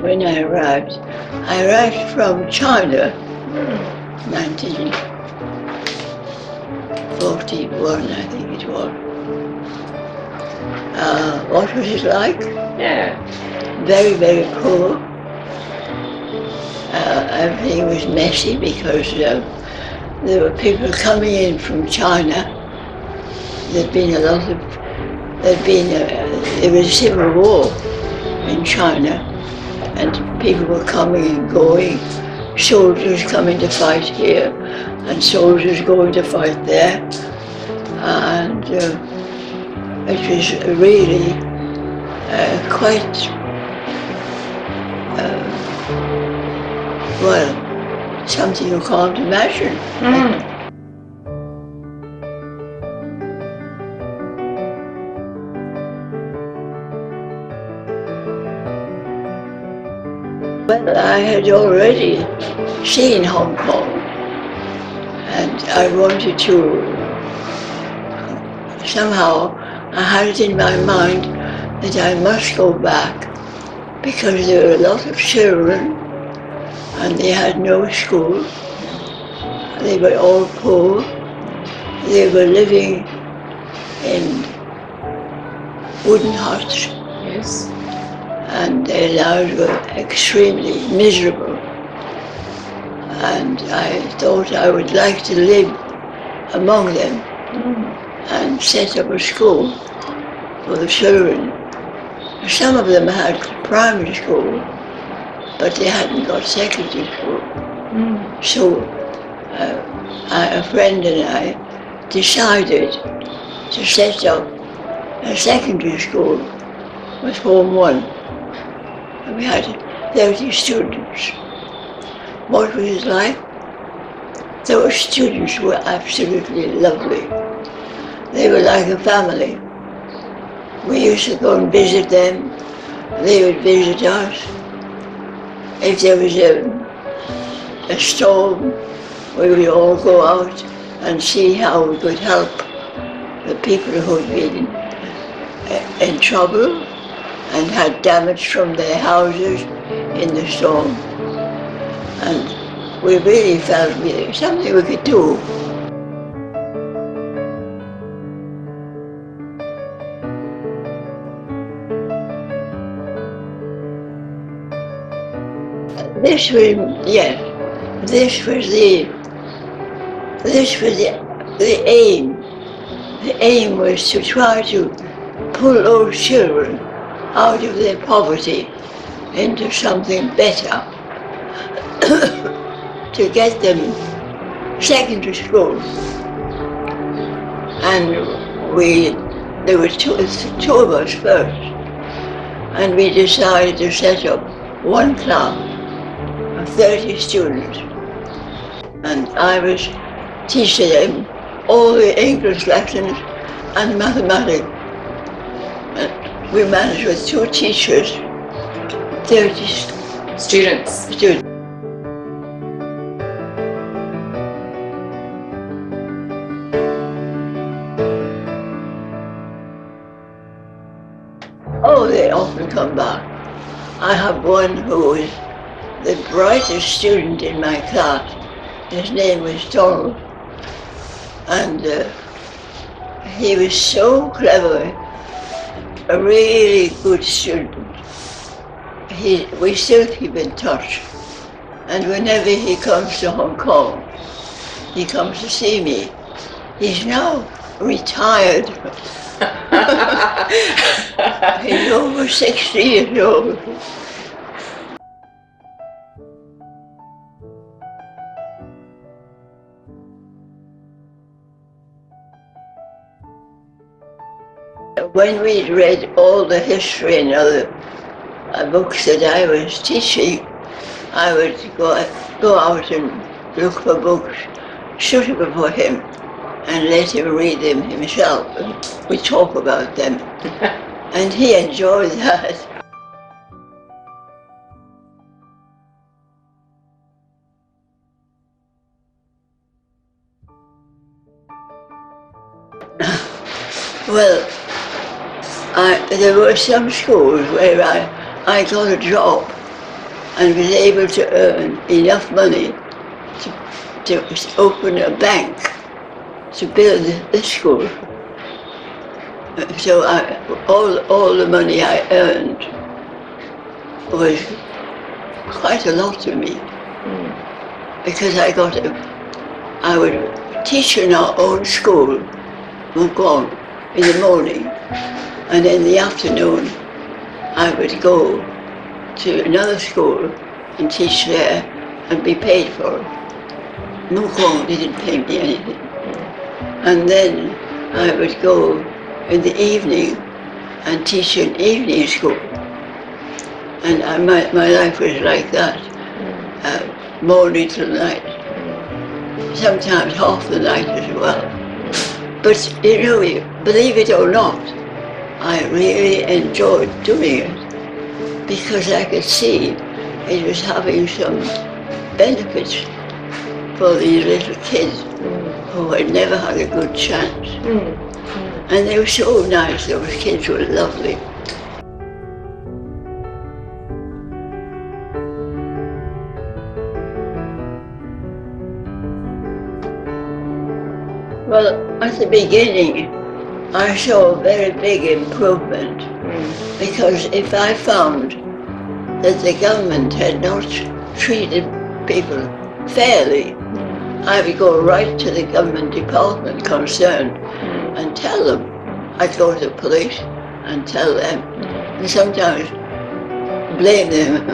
when I arrived. I arrived from China, 1941, I think it was. What was it like? Yeah. Very, very poor. Everything was messy because there were people coming in from China. There was a civil war in China, and people were coming and going, soldiers coming to fight here, and soldiers going to fight there, and it was really quite, well, something you can't imagine. Well, I had already seen Hong Kong, and I wanted to, somehow, I had it in my mind that I must go back because there were a lot of children and they had no school. They were all poor. They were living in wooden huts. Yes. And their lives were extremely miserable. And I thought I would like to live among them and set up a school for the children. Some of them had primary school, but they hadn't got secondary school. So a friend and I decided to set up a secondary school with Form 1. We had 30 students. What was it like? Those students were absolutely lovely. They were like a family. We used to go and visit them. They would visit us. If there was a storm, we would all go out and see how we could help the people who had been in trouble and had damage from their houses in the storm. And we really felt something we could do. This was the aim. The aim was to try to pull those children out of their poverty into something better, to get them secondary school. And there were two of us first, and we decided to set up one class of 30 students. And I was teaching them all the English lessons and mathematics. We managed with 2 teachers, 30 Students. Oh, they often come back. I have one who is the brightest student in my class. His name was Chung, and he was so clever. A really good student. We still keep in touch, and whenever he comes to Hong Kong, he comes to see me. He's now retired. He's over 60 years old. When we'd read all the history and other books that I was teaching, I would go out and look for books suitable for him and let him read them himself. We talk about them. And he enjoyed that. Well, there were some schools where I got a job and was able to earn enough money to open a bank to build the school. So all the money I earned was quite a lot to me, because I would teach in our own school, Mu Kuang, in the morning, and in the afternoon I would go to another school and teach there and be paid for it. Mu Kuang didn't pay me anything. And then I would go in the evening and teach in evening school. And my life was like that, morning till night, sometimes half the night as well. But you know, believe it or not, I really enjoyed doing it, because I could see it was having some benefits for these little kids who had never had a good chance. And they were so nice, those kids were lovely. Well, at the beginning, I saw a very big improvement, because if I found that the government had not treated people fairly, I would go right to the government department concerned and tell them. I'd go to the police and tell them, and sometimes blame them.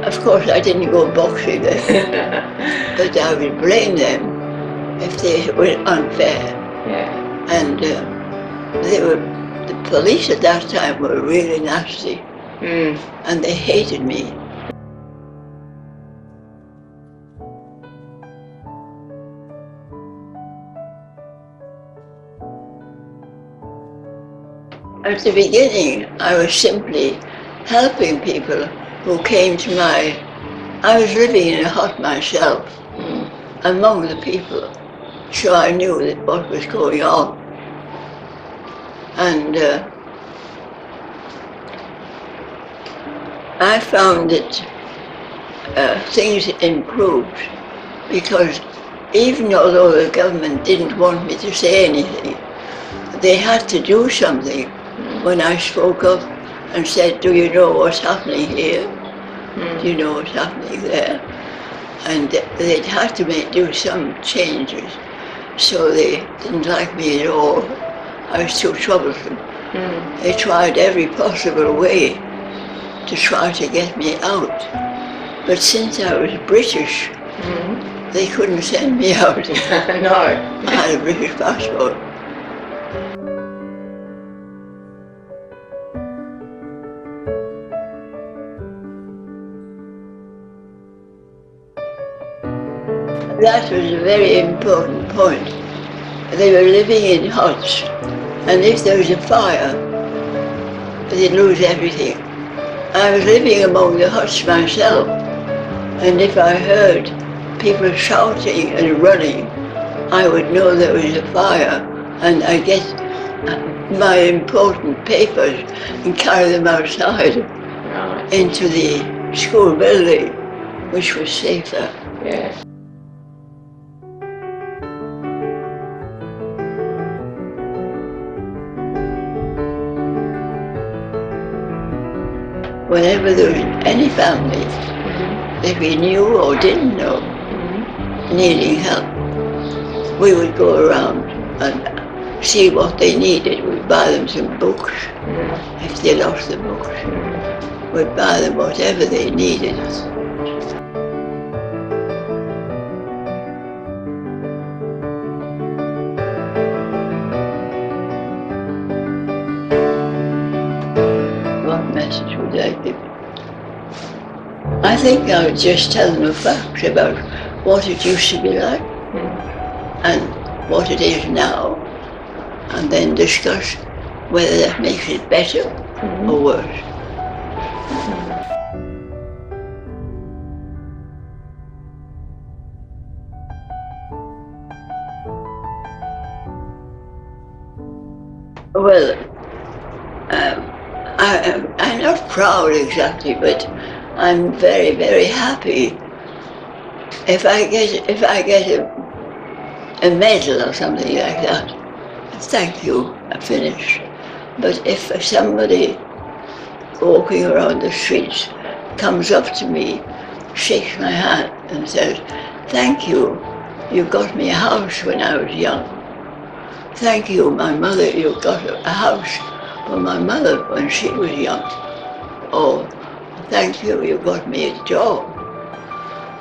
Of course, I didn't go boxing them, but I would blame them if they were unfair. Yeah. And the police at that time were really nasty, and they hated me. At the beginning, I was simply helping people who came to I was living in a hut myself, among the people, so I knew that what was going on. And I found that things improved, because even although the government didn't want me to say anything, they had to do something. When I spoke up and said, do you know what's happening here? Do you know what's happening there? And they'd had to do some changes, so they didn't like me at all. I was too troublesome. They tried every possible way to try to get me out. But since I was British, they couldn't send me out. No. I had a British passport. That was a very important point. They were living in huts, and if there was a fire, they'd lose everything. I was living among the huts myself, and if I heard people shouting and running, I would know there was a fire, and I'd get my important papers and carry them outside into the school building, which was safer. Yeah. Whenever there was any family that we knew or didn't know needing help, we would go around and see what they needed. We'd buy them some books. If they lost the books, we'd buy them whatever they needed. What message would I give? I think I would just tell them the facts about what it used to be like and what it is now, and then discuss whether that makes it better or worse. Well, I'm not proud exactly, but I'm very, very happy. If I get a medal or something like that, thank you, I finished. But if somebody walking around the streets comes up to me, shakes my hand and says, thank you, you got me a house when I was young. Thank you, my mother, you got a house for my mother when she was young. Oh, thank you, you got me a job.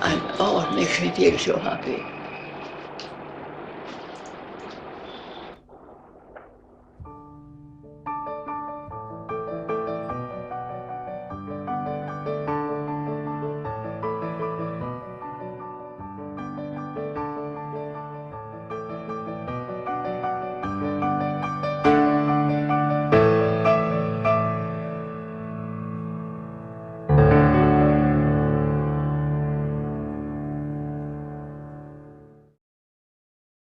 And oh, it makes me feel so happy.